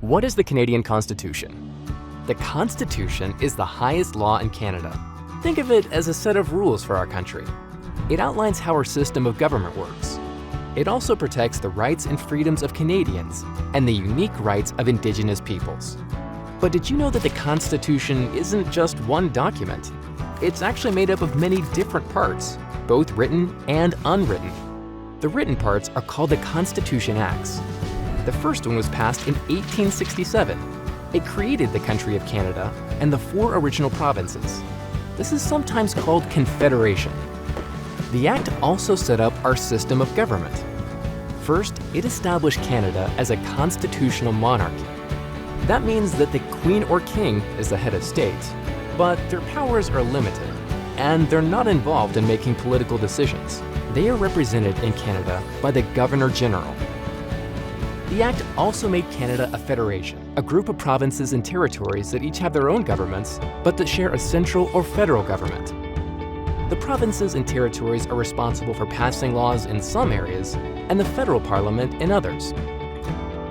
What is the Canadian Constitution? The Constitution is the highest law in Canada. Think of it as a set of rules for our country. It outlines how our system of government works. It also protects the rights and freedoms of Canadians and the unique rights of Indigenous peoples. But did you know that the Constitution isn't just one document? It's actually made up of many different parts, both written and unwritten. The written parts are called the Constitution Acts. The first one was passed in 1867. It created the country of Canada and the 4 original provinces. This is sometimes called Confederation. The Act also set up our system of government. First, it established Canada as a constitutional monarchy. That means that the Queen or King is the head of state, but their powers are limited, and they're not involved in making political decisions. They are represented in Canada by the Governor-General. The Act also made Canada a federation, a group of provinces and territories that each have their own governments, but that share a central or federal government. The provinces and territories are responsible for passing laws in some areas, and the federal parliament in others.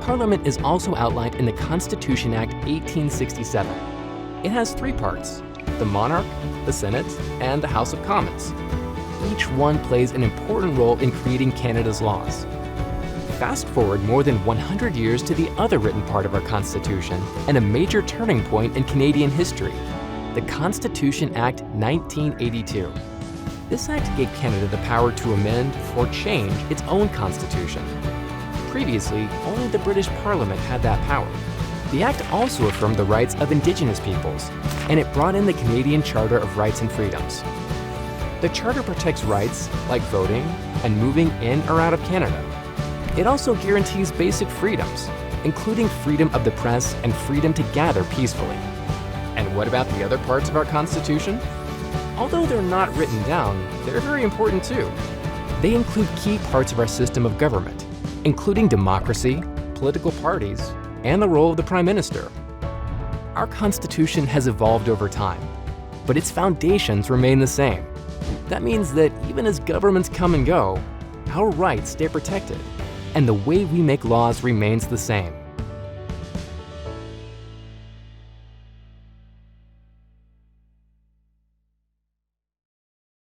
Parliament is also outlined in the Constitution Act 1867. It has 3 parts: the monarch, the Senate, and the House of Commons. Each one plays an important role in creating Canada's laws. Fast forward more than 100 years to the other written part of our Constitution and a major turning point in Canadian history, the Constitution Act 1982. This act gave Canada the power to amend or change its own constitution. Previously, only the British Parliament had that power. The act also affirmed the rights of Indigenous peoples, and it brought in the Canadian Charter of Rights and Freedoms. The Charter protects rights like voting and moving in or out of Canada. It also guarantees basic freedoms, including freedom of the press and freedom to gather peacefully. And what about the other parts of our Constitution? Although they're not written down, they're very important too. They include key parts of our system of government, including democracy, political parties, and the role of the Prime Minister. Our Constitution has evolved over time, but its foundations remain the same. That means that even as governments come and go, our rights stay protected, and the way we make laws remains the same.